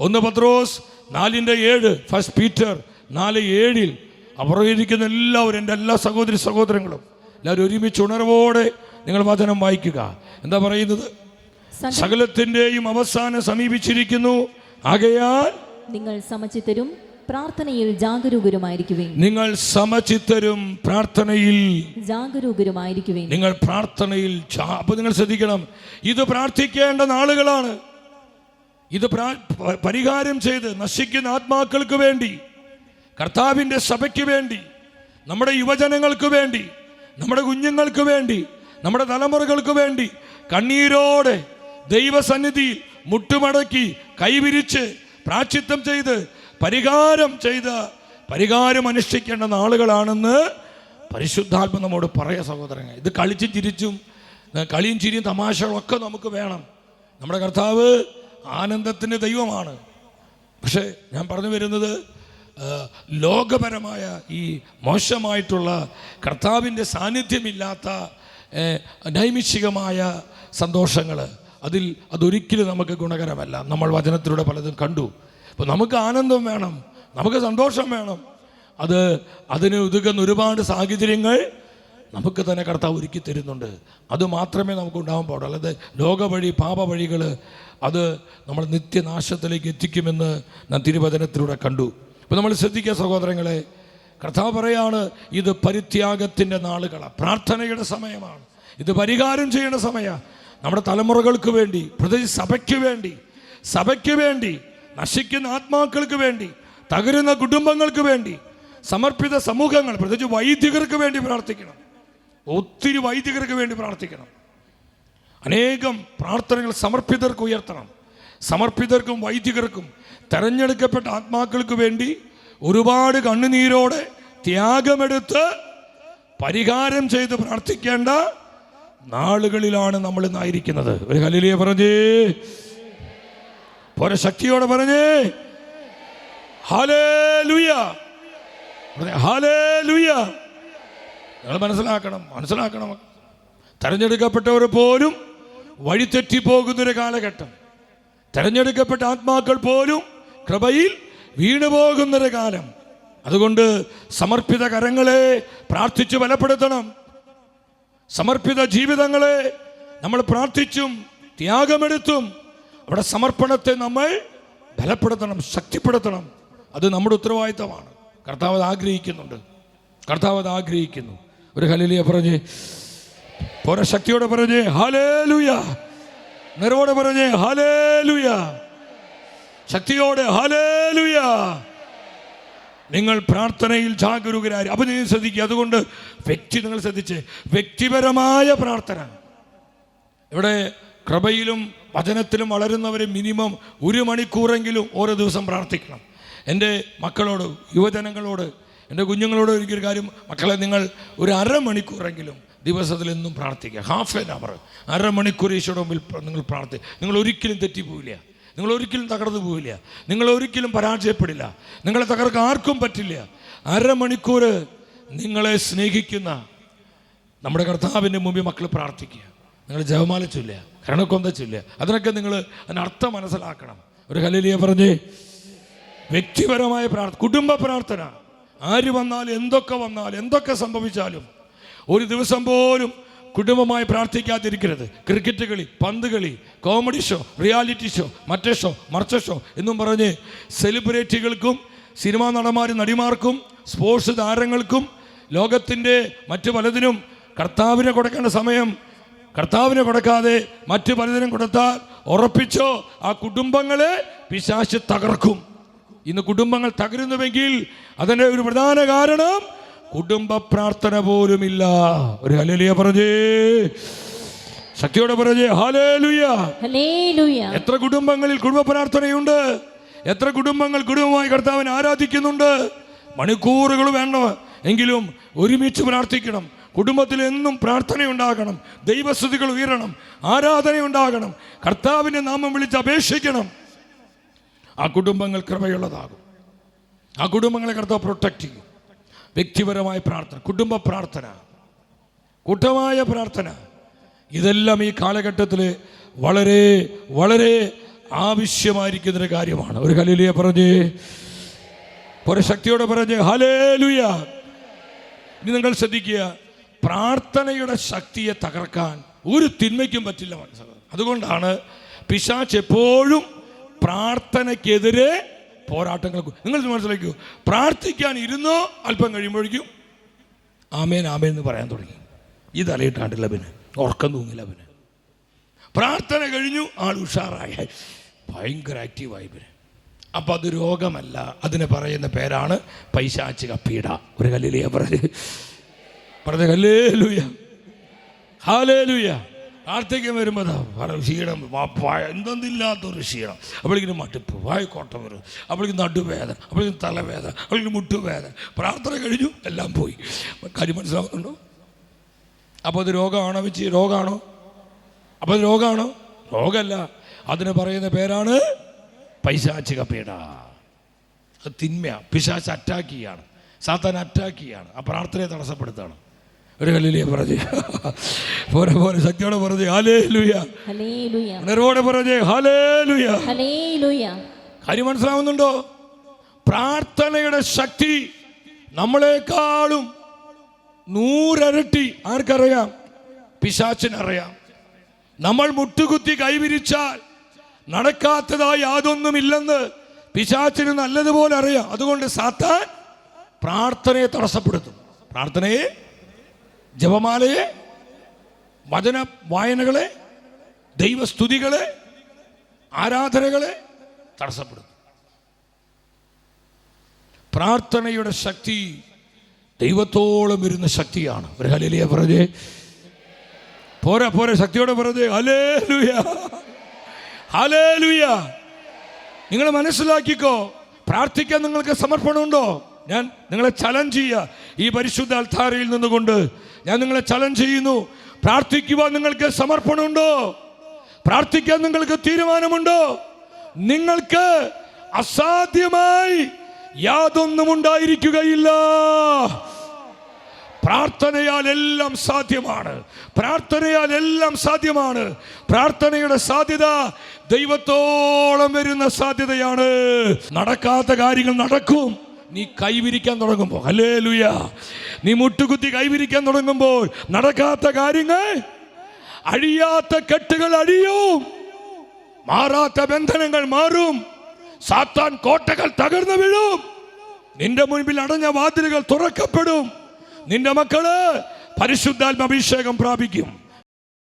1 പത്രോസ് 4:7, 1 Peter 4:7 അവർ ഇരിക്കുന്ന എല്ലാവരും, എൻ്റെ എല്ലാ സഹോദരി സഹോദരങ്ങളും എല്ലാവരും ഒരുമിച്ച് ഉണർവോടെ നിങ്ങൾ വചനം വായിക്കുക. എന്താ പറയുന്നത്? സകലത്തിൻ്റെയും അവസാനം സമീപിച്ചിരിക്കുന്നു, ആകയാൽ നിങ്ങൾ സമചിത്തരും പ്രാർത്ഥനയിൽ ജാഗരൂകരുമായിരിക്കുവിൻ. നിങ്ങൾ സമചിത്തരും പ്രാർത്ഥനയിൽ ജാഗരൂകരുമായിരിക്കുവിൻ. നിങ്ങൾ പ്രാർത്ഥനയിൽ അപ്പോൾ നിങ്ങൾ ശ്രദ്ധിക്കണം, ഇത് പ്രാർത്ഥിക്കേണ്ട നാളുകളാണ്. ഇത് പരിഹാരം ചെയ്ത് നശിക്കുന്ന ആത്മാക്കൾക്ക് വേണ്ടി, കർത്താവിൻ്റെ സഭയ്ക്ക് വേണ്ടി, നമ്മുടെ യുവജനങ്ങൾക്ക് വേണ്ടി, നമ്മുടെ കുഞ്ഞുങ്ങൾക്ക് വേണ്ടി, നമ്മുടെ തലമുറകൾക്ക് വേണ്ടി കണ്ണീരോടെ ദൈവസന്നിധിയിൽ മുട്ടുമടക്കി കൈവിരിച്ച് പ്രാശ്ചിത്തം ചെയ്ത് പരിഹാരം അനുഷ്ഠിക്കേണ്ട നാളുകളാണെന്ന് പരിശുദ്ധാത്മ നമ്മോട് പറയാ സഹോദരങ്ങൾ. ഇത് കളിച്ചും ചിരിച്ചും, കളിയും ചിരിയും തമാശകളൊക്കെ നമുക്ക് വേണം. നമ്മുടെ കർത്താവ് ആനന്ദത്തിൻ്റെ ദൈവമാണ്. പക്ഷേ ഞാൻ പറഞ്ഞു വരുന്നത്, ലോകപരമായ ഈ മോശമായിട്ടുള്ള കർത്താവിൻ്റെ സാന്നിധ്യമില്ലാത്ത നൈമിഷികമായ സന്തോഷങ്ങൾ, അതൊരിക്കലും നമുക്ക് ഗുണകരമല്ല. നമ്മൾ വചനത്തിലൂടെ പലതും കണ്ടു. അപ്പോൾ നമുക്ക് ആനന്ദം വേണം, നമുക്ക് സന്തോഷം വേണം. അതിന് ഉതകുന്ന ഒരുപാട് സാഹചര്യങ്ങൾ നമുക്ക് തന്നെ കർത്താവ് ഒരുക്കി തരുന്നുണ്ട്. അത് മാത്രമേ നമുക്ക് ഉണ്ടാകാൻ പാടുള്ളൂ. അല്ലാതെ ലോകവഴി, പാപവഴികൾ അത് നമ്മൾ നിത്യനാശത്തിലേക്ക് എത്തിക്കുമെന്ന് നാം തിരുവചനത്തിലൂടെ കണ്ടു. അപ്പോൾ നമ്മൾ ശ്രദ്ധിക്കുക സഹോദരങ്ങളെ, കർത്താവ് പറയാണ്, ഇത് പരിത്യാഗത്തിൻ്റെ നാളുകളാണ്, പ്രാർത്ഥനയുടെ സമയമാണ്, ഇത് പരിഹാരം ചെയ്യേണ്ട സമയമാണ്. നമ്മുടെ തലമുറകൾക്ക് വേണ്ടി, പ്രത്യേകിച്ച് സഭയ്ക്ക് വേണ്ടി, നശിക്കുന്ന ആത്മാക്കൾക്ക് വേണ്ടി, തകരുന്ന കുടുംബങ്ങൾക്ക് വേണ്ടി, സമർപ്പിത സമൂഹങ്ങൾ, പ്രത്യേകിച്ച് വൈദികർക്ക് വേണ്ടി പ്രാർത്ഥിക്കണം. ഒത്തിരി വൈദികർക്ക് വേണ്ടി പ്രാർത്ഥിക്കണം. അനേകം പ്രാർത്ഥനകൾ സമർപ്പിതർക്ക് ഉയർത്തണം. സമർപ്പിതർക്കും വൈദികർക്കും തെരഞ്ഞെടുക്കപ്പെട്ട ആത്മാക്കൾക്ക് വേണ്ടി ഒരുപാട് കണ്ണുനീരോടെ ത്യാഗമെടുത്ത് പരിഹാരം ചെയ്ത് പ്രാർത്ഥിക്കേണ്ട നാളുകളിലാണ് നമ്മൾ ഇന്നായിരിക്കുന്നത്. ഒരു ഹല്ലേലൂയ പറഞ്ഞേ, പോരെ ശക്തിയോടെ പറഞ്ഞേ ഹല്ലേലൂയ, ഹല്ലേലൂയ. നിങ്ങൾ മനസ്സിലാക്കണം, തെരഞ്ഞെടുക്കപ്പെട്ടവർ പോലും വഴിതെറ്റിപ്പോകുന്നൊരു കാലഘട്ടം, തെരഞ്ഞെടുക്കപ്പെട്ട ആത്മാക്കൾ പോലും കൃപയിൽ വീണുപോകുന്നൊരു കാലം. അതുകൊണ്ട് സമർപ്പിത കരങ്ങളെ പ്രാർത്ഥിച്ച് ബലപ്പെടുത്തണം. സമർപ്പിത ജീവിതങ്ങളെ നമ്മൾ പ്രാർത്ഥിച്ചും ത്യാഗമെടുത്തും അവിടെ സമർപ്പണത്തെ നമ്മൾ ബലപ്പെടുത്തണം, ശക്തിപ്പെടുത്തണം. അത് നമ്മുടെ ഉത്തരവാദിത്തമാണ്. കർത്താവ് ആഗ്രഹിക്കുന്നു. ഒരു ഹല്ലേലൂയ പറഞ്ഞേ, പോരെ ശക്തിയോടെ പറഞ്ഞേ ഹല്ലേലൂയ, നിറവോടെ പറഞ്ഞേ ഹല്ലേലൂയ, ശക്തിയോടെ ഹല്ലേലൂയ. നിങ്ങൾ പ്രാർത്ഥനയിൽ ജാഗരൂകരായി. അപ്പം നിങ്ങൾ ശ്രദ്ധിക്കുക. അതുകൊണ്ട് നിങ്ങൾ ശ്രദ്ധിച്ച്, വ്യക്തിപരമായ പ്രാർത്ഥന. ഇവിടെ കൃപയിലും വചനത്തിലും വളരുന്നവർ മിനിമം 1 മണിക്കൂറെങ്കിലും ഓരോ ദിവസം പ്രാർത്ഥിക്കണം. എൻ്റെ മക്കളോട്, യുവജനങ്ങളോട്, എൻ്റെ കുഞ്ഞുങ്ങളോട് ഒരിക്കലും കാര്യം, മക്കളെ നിങ്ങൾ ഒരു 1/2 മണിക്കൂറെങ്കിലും ദിവസത്തിൽ എന്നും പ്രാർത്ഥിക്കുക. ഹാഫ് ആൻ അവർ, 1/2 മണിക്കൂർ ഈശോയുടെ മുമ്പിൽ നിങ്ങൾ നിങ്ങൾ ഒരിക്കലും തെറ്റിപ്പോവില്ല, നിങ്ങൾ ഒരിക്കലും തകർന്നു പോവില്ല, നിങ്ങൾ ഒരിക്കലും പരാജയപ്പെടില്ല, നിങ്ങളെ തകർക്കാൻ ആർക്കും പറ്റില്ല. 1/2 മണിക്കൂർ നിങ്ങളെ സ്നേഹിക്കുന്ന നമ്മുടെ കർത്താവിൻ്റെ മുമ്പിൽ മക്കൾ പ്രാർത്ഥിക്കുക. നിങ്ങൾ ജപമാല ചൊല്ലുക, കരണക്കൊന്ത ചൊല്ലുക. അതിനൊക്കെ നിങ്ങൾ അതിനർത്ഥം മനസ്സിലാക്കണം. ഒരു ഹല്ലേലൂയ പറഞ്ഞേ. വ്യക്തിപരമായ പ്രാർത്ഥന, കുടുംബ പ്രാർത്ഥന. ആര് വന്നാലും എന്തൊക്കെ സംഭവിച്ചാലും ഒരു ദിവസം പോലും കുടുംബമായി പ്രാർത്ഥിക്കാതിരിക്കരുത്. ക്രിക്കറ്റ് കളി, പന്ത് കളി, കോമഡി ഷോ, റിയാലിറ്റി ഷോ, മറ്റേ ഷോ, മറിച്ച ഷോ എന്നും പറഞ്ഞ് സെലിബ്രിറ്റികൾക്കും സിനിമാ നടന്മാരും നടിമാർക്കും സ്പോർട്സ് താരങ്ങൾക്കും ലോകത്തിൻ്റെ മറ്റു പലതിനും കർത്താവിനെ കൊടുക്കേണ്ട സമയം കർത്താവിനെ കൊടുക്കാതെ മറ്റു പലതിനും കൊടുത്താൽ ഉറപ്പിച്ചോ ആ കുടുംബങ്ങളെ പിശാച് തകർക്കും. ഇന്ന് കുടുംബങ്ങൾ തകരുന്നുവെങ്കിൽ അതിൻ്റെ ഒരു പ്രധാന കാരണം കുടുംബ പ്രാർത്ഥന പോലുമില്ല. ഒരു ഹല്ലേലൂയ പറഞ്ഞേ, ശക്തിയോടെ പറഞ്ഞേ ഹല്ലേലൂയ. എത്ര കുടുംബങ്ങളിൽ കുടുംബ പ്രാർത്ഥനയുണ്ട്, എത്ര കുടുംബങ്ങൾ കുടുംബമായി കർത്താവിനെ ആരാധിക്കുന്നുണ്ട്. മണിക്കൂറുകൾ വേണ്ട എങ്കിലും ഒരുമിച്ച് പ്രാർത്ഥിക്കണം. കുടുംബത്തിൽ എന്നും പ്രാർത്ഥനയുണ്ടാകണം, ദൈവസ്തുതികൾ ഉയരണം, ആരാധനയുണ്ടാകണം, കർത്താവിൻ്റെ നാമം വിളിച്ച് അപേക്ഷിക്കണം. ആ കുടുംബങ്ങൾ കൃപയുള്ളതാകും. ആ കുടുംബങ്ങളെ കർത്താവ് പ്രൊട്ടക്റ്റ് ചെയ്യും. വ്യക്തിപരമായ പ്രാർത്ഥന, കുടുംബ പ്രാർത്ഥന, കൂട്ടമായ പ്രാർത്ഥന, ഇതെല്ലാം ഈ കാലഘട്ടത്തിൽ വളരെ വളരെ ആവശ്യമായിരിക്കുന്നൊരു കാര്യമാണ്. ഒരു ഹല്ലേലൂയ പറഞ്ഞേ, ഒരു ശക്തിയോടെ പറഞ്ഞേ ഹല്ലേലൂയ. ഇനി നിങ്ങൾ ശ്രദ്ധിക്കുക, പ്രാർത്ഥനയുടെ ശക്തിയെ തകർക്കാൻ ഒരു തിന്മയ്ക്കും പറ്റില്ല മനസ്സിലാക്കുക. അതുകൊണ്ടാണ് പിശാച് എപ്പോഴും പ്രാർത്ഥനയ്ക്കെതിരെ പോരാട്ടങ്ങൾ. നിങ്ങൾ മനസ്സിലാക്കൂ, പ്രാർത്ഥിക്കാൻ ഇരുന്നോ അല്പം കഴിയുമ്പോഴേക്കും ആമേൻ ആമേൻ എന്ന് പറയാൻ തുടങ്ങി. ഈ തലയിട്ടാണ്ടില്ല, പിന്നെ ഉറക്കം തൂങ്ങില്ല. പിന്നെ പ്രാർത്ഥന കഴിഞ്ഞു, ആൾ ഉഷാറായ ഭയങ്കര ആക്റ്റീവായി. പിന്നെ അപ്പം അത് രോഗമല്ല, അതിന് പറയുന്ന പേരാണ് പൈശാചിക പീഡ. ഒരു ഹല്ലേലൂയ പറഞ്ഞ് ഹല്ലേലൂയ ഹല്ലേലൂയ. പ്രാർത്ഥിക്കാൻ വരുമ്പോൾ ക്ഷീണം, എന്തെന്നില്ലാത്തൊരു ക്ഷീണം, അപ്പോഴേക്കും മടുപ്പ്, വായക്കോട്ടം വരും, അപ്പോഴേക്കും നടുവേദന, അപ്പോഴേക്കും തലവേദന, അപ്പോഴേക്കും മുട്ടുവേദന. പ്രാർത്ഥന കഴിഞ്ഞു, എല്ലാം പോയി. കാര്യം മനസ്സിലാവുന്നുണ്ടോ? അപ്പോൾ അത് രോഗമാണോ വെച്ച്? രോഗമാണോ? അപ്പോൾ അത് രോഗമാണോ? രോഗമല്ല, അതിന് പറയുന്ന പേരാണ് പൈശാചിക പീഡ. അത് തിന്മയാണ്. പിശാച് അറ്റാക്ക് ചെയ്യാണ്, സാത്താൻ അറ്റാക്ക് ചെയ്യാണ്, ആ പ്രാർത്ഥനയെ തടസ്സപ്പെടുത്താണ്. ഒരു ഹല്ലേലൂയ പറഞ്ഞേ, പോരെ പോരെ ശക്തിയോടെ പറഞ്ഞേ ഹല്ലേലൂയ, ഉണർവോടെ പറഞ്ഞേ ഹല്ലേലൂയ. കാര്യം മനസ്സിലാവുന്നുണ്ടോ? പ്രാർത്ഥനയുടെ ശക്തി നമ്മളെക്കാളും 100 ഇരട്ടി ആർക്കറിയാം? പിശാചിനറിയാം. നമ്മൾ മുട്ടുകുത്തി കൈവിരിച്ചാൽ നടക്കാത്തതായി യാതൊന്നുമില്ലെന്ന് പിശാചിന് നല്ലതുപോലെ അറിയാം. അതുകൊണ്ട് സാത്താൻ പ്രാർത്ഥനയെ തടസ്സപ്പെടുത്തും. പ്രാർത്ഥനയെ, ജപമാലയെ, വചന വായനകളെ, ദൈവസ്തുതികളെ, ആരാധനകളെ തടസ്സപ്പെടുത്തും. പ്രാർത്ഥനയുടെ ശക്തി ദൈവത്തോളം വരുന്ന ശക്തിയാണ്. ഒരു ഹല്ലേലൂയ പറഞ്ഞേ, പോരാ പോരാ ശക്തിയോടെ പറഞ്ഞേ ഹല്ലേലൂയ ഹല്ലേലൂയ. നിങ്ങൾ മനസ്സിലാക്കിക്കോ, പ്രാർത്ഥിക്കാൻ നിങ്ങൾക്ക് സമർപ്പണമുണ്ടോ? ഞാൻ നിങ്ങളെ ചലഞ്ച് ചെയ്യുക. ഈ പരിശുദ്ധ അൽത്താരയിൽ നിന്നുകൊണ്ട് ഞാൻ നിങ്ങളെ ചലഞ്ച് ചെയ്യുന്നു. പ്രാർത്ഥിക്കുവാൻ നിങ്ങൾക്ക് സമർപ്പണമുണ്ടോ? പ്രാർത്ഥിക്കാൻ നിങ്ങൾക്ക് തീരുമാനമുണ്ടോ? നിങ്ങൾക്ക് അസാധ്യമായി യാതൊന്നും ഉണ്ടായിരിക്കുകയില്ല. പ്രാർത്ഥനയാൽ എല്ലാം സാധ്യമാണ്. പ്രാർത്ഥനയാൽ എല്ലാം സാധ്യമാണ്. പ്രാർത്ഥനയുടെ സാധ്യത ദൈവത്തോളം വരുന്ന സാധ്യതയാണ്. നടക്കാത്ത കാര്യങ്ങൾ നടക്കും നീ കൈവിരിക്കാൻ തുടങ്ങുമ്പോൾ. ഹല്ലേലൂയ. നീ മുട്ടുകുത്തി കൈവിരിക്കാൻ തുടങ്ങുമ്പോൾ നടക്കാത്ത കാര്യങ്ങൾ, അഴിയാത്ത കെട്ടുകൾ അഴിയും, മാറാത്ത ബന്ധനങ്ങൾ മാറും, സാത്താൻ കോട്ടകൾ തകർന്നു വീഴും, നിന്റെ മുൻപിൽ അടഞ്ഞ വാതിലുകൾ തുറക്കപ്പെടും, നിന്റെ മക്കള് പരിശുദ്ധാത്മാഭിഷേകം പ്രാപിക്കും.